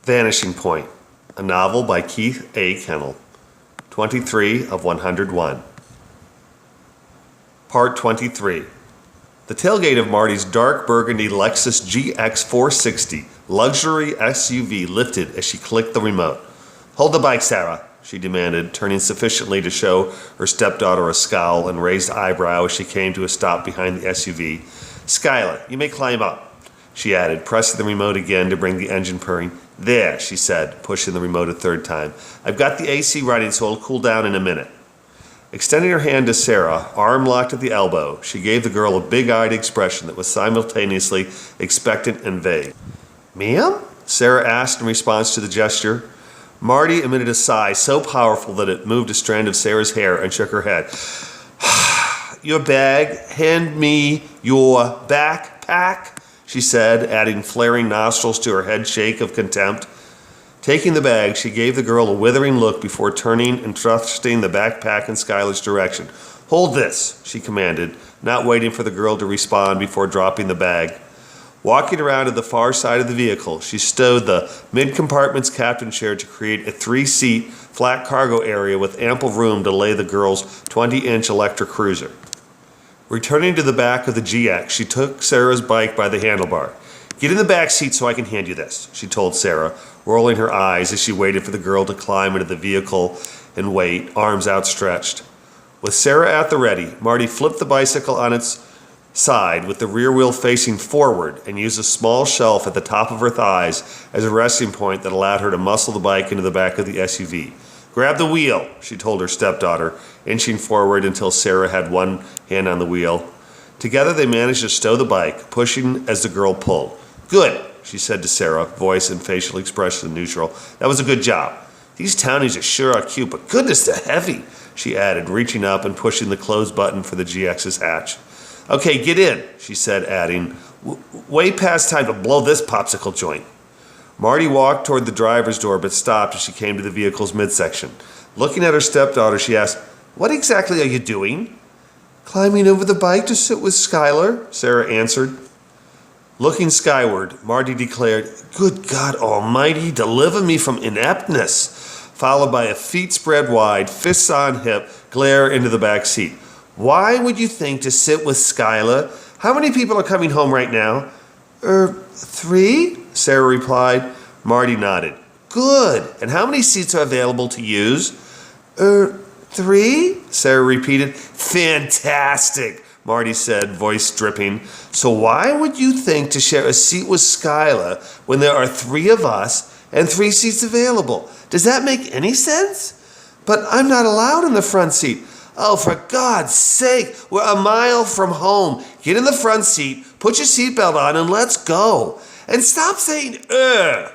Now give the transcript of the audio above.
Vanishing Point, a novel by Keith A. Kenel, 23 of 101. Part 23. The tailgate of Marty's dark burgundy Lexus GX 460 luxury SUV lifted as she clicked the remote. "Hold the bike, Sarah," she demanded, turning sufficiently to show her stepdaughter a scowl and raised eyebrow as she came to a stop behind the SUV. "Skylar, you may climb up," she added, pressing the remote again to bring the engine purring. "There," she said, pushing the remote a third time. "I've got the AC running, so it'll cool down in a minute." Extending her hand to Sarah, arm locked at the elbow, she gave the girl a big-eyed expression that was simultaneously expectant and vague. "Ma'am?" Sarah asked in response to the gesture. Marty emitted a sigh so powerful that it moved a strand of Sarah's hair and shook her head. "Your bag? Hand me your backpack," she said, adding flaring nostrils to her head shake of contempt. Taking the bag, she gave the girl a withering look before turning and thrusting the backpack in Skylar's direction. "Hold this," she commanded, not waiting for the girl to respond before dropping the bag. Walking around to the far side of the vehicle, she stowed the mid-compartment's captain chair to create a 3-seat, flat cargo area with ample room to lay the girl's 20-inch electric cruiser. Returning to the back of the GX, she took Sarah's bike by the handlebar. "Get in the back seat so I can hand you this," she told Sarah, rolling her eyes as she waited for the girl to climb into the vehicle and wait, arms outstretched. With Sarah at the ready, Marty flipped the bicycle on its side with the rear wheel facing forward and used a small shelf at the top of her thighs as a resting point that allowed her to muscle the bike into the back of the SUV. "Grab the wheel," she told her stepdaughter, inching forward until Sarah had one hand on the wheel. Together they managed to stow the bike, pushing as the girl pulled. "Good," she said to Sarah, voice and facial expression neutral. "That was a good job. These townies sure are cute, but goodness, they're heavy," she added, reaching up and pushing the close button for the GX's hatch. "Okay, get in," she said, adding, "Way past time to blow this popsicle joint." Marty walked toward the driver's door but stopped as she came to the vehicle's midsection. Looking at her stepdaughter, she asked, "What exactly are you doing?" "Climbing over the bike to sit with Skylar," Sarah answered. Looking skyward, Marty declared, "Good God Almighty, deliver me from ineptness," followed by a feet spread wide, fists on hip, glare into the back seat. "Why would you think to sit with Skylar? How many people are coming home right now?" 3, Sarah replied. Marty nodded. "Good. And how many seats are available to use?" 3, Sarah repeated. "Fantastic," Marty said, voice dripping. "So why would you think to share a seat with Skylar when there are 3 of us and 3 seats available? Does that make any sense?" "But I'm not allowed in the front seat." "Oh, for God's sake, we're a mile from home. Get in the front seat, put your seatbelt on, and let's go. And stop saying, ugh."